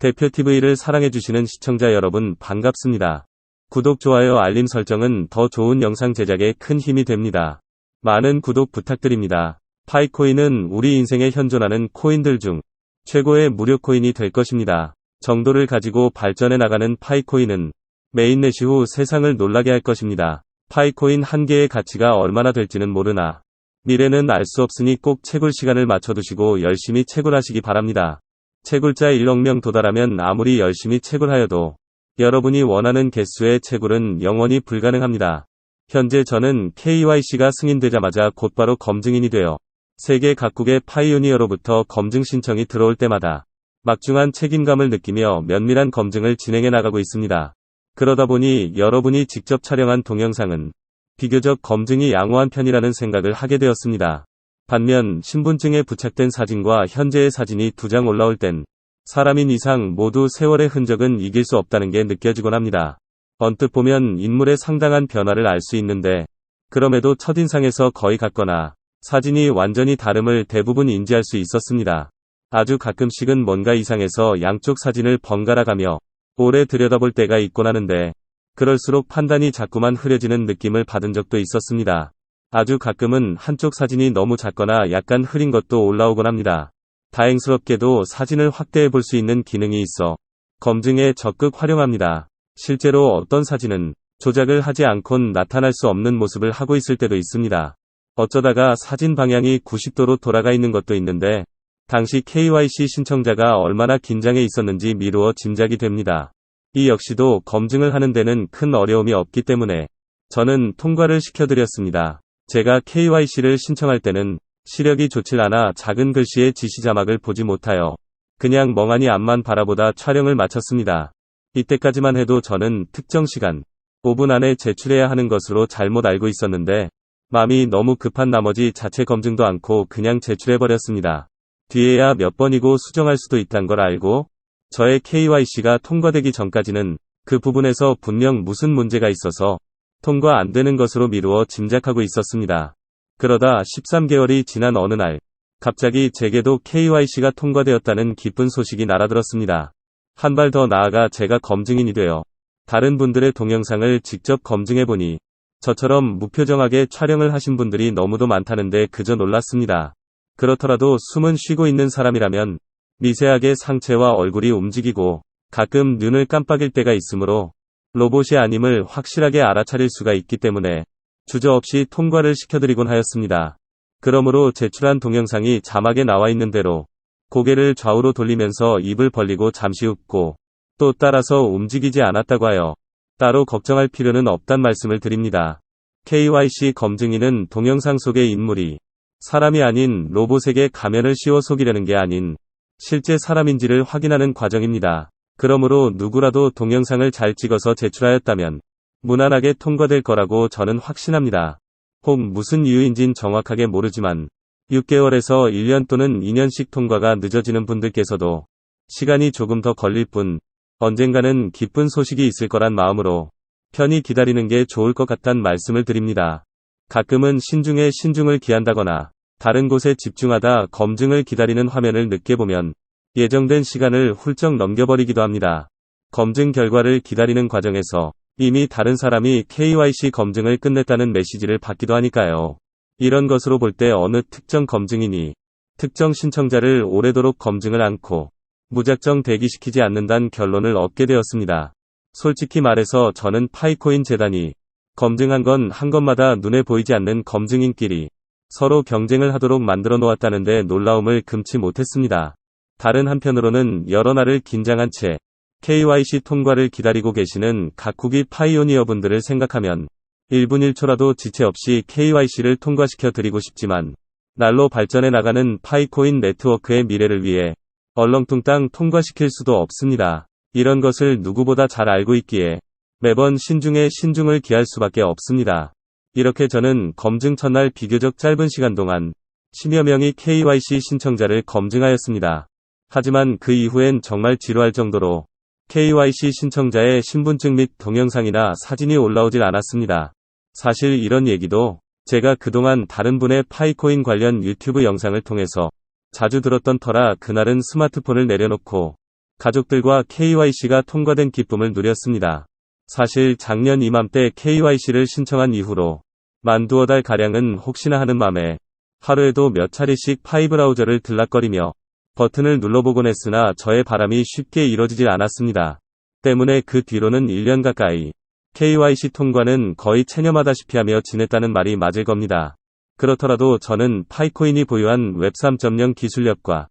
대표TV를 사랑해주시는 시청자 여러분 반갑습니다. 구독, 좋아요, 알림 설정은 더 좋은 영상 제작에 큰 힘이 됩니다. 많은 구독 부탁드립니다. 파이코인은 우리 인생에 현존하는 코인들 중 최고의 무료 코인이 될 것입니다. 정도를 가지고 발전해 나가는 파이코인은 메인넷 이후 세상을 놀라게 할 것입니다. 파이코인 한 개의 가치가 얼마나 될지는 모르나 미래는 알 수 없으니 꼭 채굴 시간을 맞춰두시고 열심히 채굴하시기 바랍니다. 채굴자 1억 명 도달하면 아무리 열심히 채굴하여도 여러분이 원하는 개수의 채굴은 영원히 불가능합니다. 현재 저는 KYC가 승인되자마자 곧바로 검증인이 되어 세계 각국의 파이오니어로부터 검증 신청이 들어올 때마다 막중한 책임감을 느끼며 면밀한 검증을 진행해 나가고 있습니다. 그러다 보니 여러분이 직접 촬영한 동영상은 비교적 검증이 양호한 편이라는 생각을 하게 되었습니다. 반면 신분증에 부착된 사진과 현재의 사진이 2장 올라올 땐 사람인 이상 모두 세월의 흔적은 이길 수 없다는 게 느껴지곤 합니다. 언뜻 보면 인물의 상당한 변화를 알 수 있는데 그럼에도 첫인상에서 거의 같거나 사진이 완전히 다름을 대부분 인지할 수 있었습니다. 아주 가끔씩은 뭔가 이상해서 양쪽 사진을 번갈아 가며 오래 들여다볼 때가 있곤 하는데 그럴수록 판단이 자꾸만 흐려지는 느낌을 받은 적도 있었습니다. 아주 가끔은 한쪽 사진이 너무 작거나 약간 흐린 것도 올라오곤 합니다. 다행스럽게도 사진을 확대해 볼 수 있는 기능이 있어 검증에 적극 활용합니다. 실제로 어떤 사진은 조작을 하지 않곤 나타날 수 없는 모습을 하고 있을 때도 있습니다. 어쩌다가 사진 방향이 90도로 돌아가 있는 것도 있는데 당시 KYC 신청자가 얼마나 긴장해 있었는지 미루어 짐작이 됩니다. 이 역시도 검증을 하는 데는 큰 어려움이 없기 때문에 저는 통과를 시켜드렸습니다. 제가 KYC를 신청할 때는 시력이 좋질 않아 작은 글씨의 지시 자막을 보지 못하여 그냥 멍하니 앞만 바라보다 촬영을 마쳤습니다. 이때까지만 해도 저는 특정 시간 5분 안에 제출해야 하는 것으로 잘못 알고 있었는데 마음이 너무 급한 나머지 자체 검증도 않고 그냥 제출해버렸습니다. 뒤에야 몇 번이고 수정할 수도 있다는 걸 알고 저의 KYC가 통과되기 전까지는 그 부분에서 분명 무슨 문제가 있어서 통과 안 되는 것으로 미루어 짐작하고 있었습니다. 그러다 13개월이 지난 어느 날 갑자기 제게도 KYC가 통과되었다는 기쁜 소식이 날아들었습니다. 한 발 더 나아가 제가 검증인이 되어 다른 분들의 동영상을 직접 검증해보니 저처럼 무표정하게 촬영을 하신 분들이 너무도 많다는데 그저 놀랐습니다. 그렇더라도 숨은 쉬고 있는 사람이라면 미세하게 상체와 얼굴이 움직이고 가끔 눈을 깜빡일 때가 있으므로 로봇이 아님을 확실하게 알아차릴 수가 있기 때문에 주저없이 통과를 시켜드리곤 하였습니다. 그러므로 제출한 동영상이 자막에 나와 있는 대로 고개를 좌우로 돌리면서 입을 벌리고 잠시 웃고 또 따라서 움직이지 않았다고 하여 따로 걱정할 필요는 없단 말씀을 드립니다. KYC 검증인은 동영상 속의 인물이 사람이 아닌 로봇에게 가면을 씌워 속이려는 게 아닌 실제 사람인지를 확인하는 과정입니다. 그러므로 누구라도 동영상을 잘 찍어서 제출하였다면 무난하게 통과될 거라고 저는 확신합니다. 혹 무슨 이유인진 정확하게 모르지만 6개월에서 1년 또는 2년씩 통과가 늦어지는 분들께서도 시간이 조금 더 걸릴 뿐 언젠가는 기쁜 소식이 있을 거란 마음으로 편히 기다리는 게 좋을 것 같단 말씀을 드립니다. 가끔은 신중에 신중을 기한다거나 다른 곳에 집중하다 검증을 기다리는 화면을 늦게 보면 예정된 시간을 훌쩍 넘겨버리기도 합니다. 검증 결과를 기다리는 과정에서 이미 다른 사람이 KYC 검증을 끝냈다는 메시지를 받기도 하니까요. 이런 것으로 볼 때 어느 특정 검증인이 특정 신청자를 오래도록 검증을 않고 무작정 대기시키지 않는다는 결론을 얻게 되었습니다. 솔직히 말해서 저는 파이코인 재단이 검증한 건 한 것마다 눈에 보이지 않는 검증인끼리 서로 경쟁을 하도록 만들어 놓았다는데 놀라움을 금치 못했습니다. 다른 한편으로는 여러 날을 긴장한 채 KYC 통과를 기다리고 계시는 각국의 파이오니어 분들을 생각하면 1분 1초라도 지체 없이 KYC를 통과시켜 드리고 싶지만 날로 발전해 나가는 파이코인 네트워크의 미래를 위해 얼렁뚱땅 통과시킬 수도 없습니다. 이런 것을 누구보다 잘 알고 있기에 매번 신중에 신중을 기할 수밖에 없습니다. 이렇게 저는 검증 첫날 비교적 짧은 시간 동안 10여 명의 KYC 신청자를 검증하였습니다. 하지만 그 이후엔 정말 지루할 정도로 KYC 신청자의 신분증 및 동영상이나 사진이 올라오질 않았습니다. 사실 이런 얘기도 제가 그동안 다른 분의 파이코인 관련 유튜브 영상을 통해서 자주 들었던 터라 그날은 스마트폰을 내려놓고 가족들과 KYC가 통과된 기쁨을 누렸습니다. 사실 작년 이맘때 KYC를 신청한 이후로 만두어 달 가량은 혹시나 하는 맘에 하루에도 몇 차례씩 파이브라우저를 들락거리며 버튼을 눌러보곤 했으나 저의 바람이 쉽게 이뤄지질 않았습니다. 때문에 그 뒤로는 1년 가까이 KYC 통과는 거의 체념하다시피 하며 지냈다는 말이 맞을 겁니다. 그렇더라도 저는 파이코인이 보유한 웹 3.0 기술력과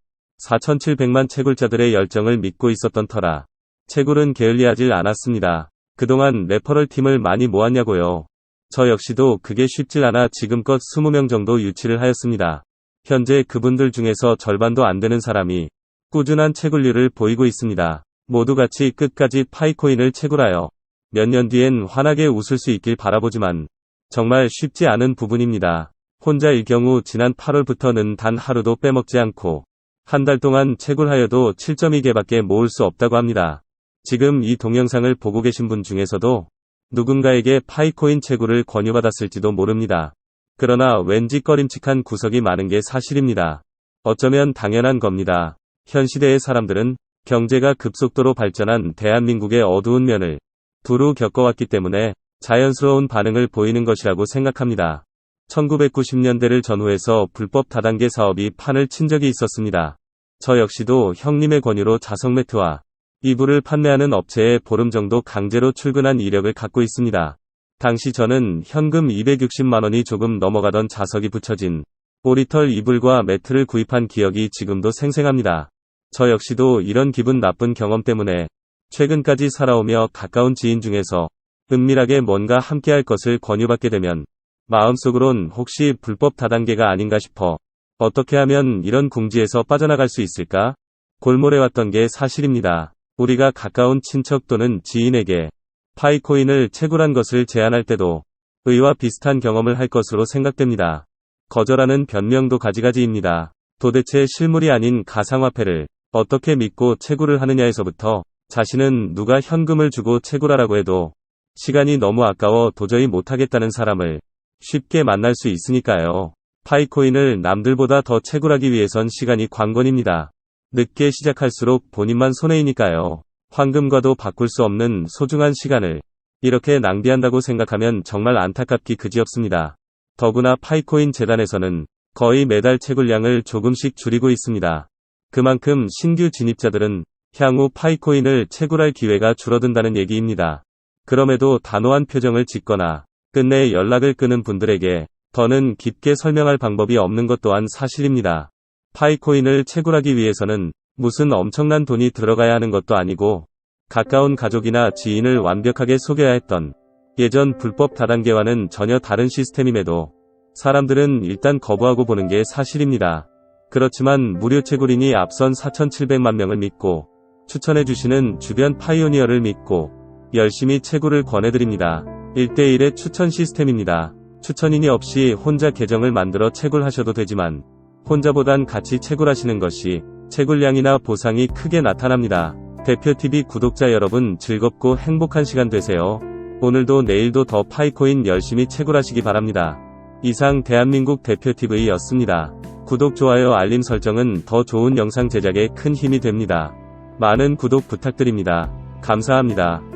4,700만 채굴자들의 열정을 믿고 있었던 터라 채굴은 게을리하질 않았습니다. 그동안 레퍼럴 팀을 많이 모았냐고요. 저 역시도 그게 쉽질 않아 지금껏 20명 정도 유치를 하였습니다. 현재 그분들 중에서 절반도 안 되는 사람이 꾸준한 채굴률을 보이고 있습니다. 모두 같이 끝까지 파이코인을 채굴하여 몇 년 뒤엔 환하게 웃을 수 있길 바라보지만 정말 쉽지 않은 부분입니다. 혼자일 경우 지난 8월부터는 단 하루도 빼먹지 않고 한 달 동안 채굴하여도 7.2개밖에 모을 수 없다고 합니다. 지금 이 동영상을 보고 계신 분 중에서도 누군가에게 파이코인 채굴을 권유받았을지도 모릅니다. 그러나 왠지 꺼림칙한 구석이 많은 게 사실입니다. 어쩌면 당연한 겁니다. 현 시대의 사람들은 경제가 급속도로 발전한 대한민국의 어두운 면을 두루 겪어왔기 때문에 자연스러운 반응을 보이는 것이라고 생각합니다. 1990년대를 전후해서 불법 다단계 사업이 판을 친 적이 있었습니다. 저 역시도 형님의 권유로 자석 매트와 이불을 판매하는 업체에 보름 정도 강제로 출근한 이력을 갖고 있습니다. 당시 저는 현금 260만원이 조금 넘어가던 자석이 붙여진 오리털 이불과 매트를 구입한 기억이 지금도 생생합니다. 저 역시도 이런 기분 나쁜 경험 때문에 최근까지 살아오며 가까운 지인 중에서 은밀하게 뭔가 함께할 것을 권유받게 되면 마음속으론 혹시 불법 다단계가 아닌가 싶어 어떻게 하면 이런 궁지에서 빠져나갈 수 있을까? 골몰해왔던 게 사실입니다. 우리가 가까운 친척 또는 지인에게 파이코인을 채굴한 것을 제안할 때도 의와 비슷한 경험을 할 것으로 생각됩니다. 거절하는 변명도 가지가지입니다. 도대체 실물이 아닌 가상화폐를 어떻게 믿고 채굴을 하느냐에서부터 자신은 누가 현금을 주고 채굴하라고 해도 시간이 너무 아까워 도저히 못하겠다는 사람을 쉽게 만날 수 있으니까요. 파이코인을 남들보다 더 채굴하기 위해선 시간이 관건입니다. 늦게 시작할수록 본인만 손해이니까요. 황금과도 바꿀 수 없는 소중한 시간을 이렇게 낭비한다고 생각하면 정말 안타깝기 그지없습니다. 더구나 파이코인 재단에서는 거의 매달 채굴량을 조금씩 줄이고 있습니다. 그만큼 신규 진입자들은 향후 파이코인을 채굴할 기회가 줄어든다는 얘기입니다. 그럼에도 단호한 표정을 짓거나 끝내 연락을 끊은 분들에게 더는 깊게 설명할 방법이 없는 것 또한 사실입니다. 파이코인을 채굴하기 위해서는 무슨 엄청난 돈이 들어가야 하는 것도 아니고 가까운 가족이나 지인을 완벽하게 속여야 했던 예전 불법 다단계와는 전혀 다른 시스템임에도 사람들은 일단 거부하고 보는 게 사실입니다. 그렇지만 무료 채굴인이 앞선 4,700만 명을 믿고 추천해주시는 주변 파이오니어를 믿고 열심히 채굴을 권해드립니다. 1대1의 추천 시스템입니다. 추천인이 없이 혼자 계정을 만들어 채굴하셔도 되지만 혼자보단 같이 채굴하시는 것이 채굴량이나 보상이 크게 나타납니다. 대표TV 구독자 여러분 즐겁고 행복한 시간 되세요. 오늘도 내일도 더 파이코인 열심히 채굴하시기 바랍니다. 이상 대한민국 대표TV였습니다. 구독, 좋아요, 알림 설정은 더 좋은 영상 제작에 큰 힘이 됩니다. 많은 구독 부탁드립니다. 감사합니다.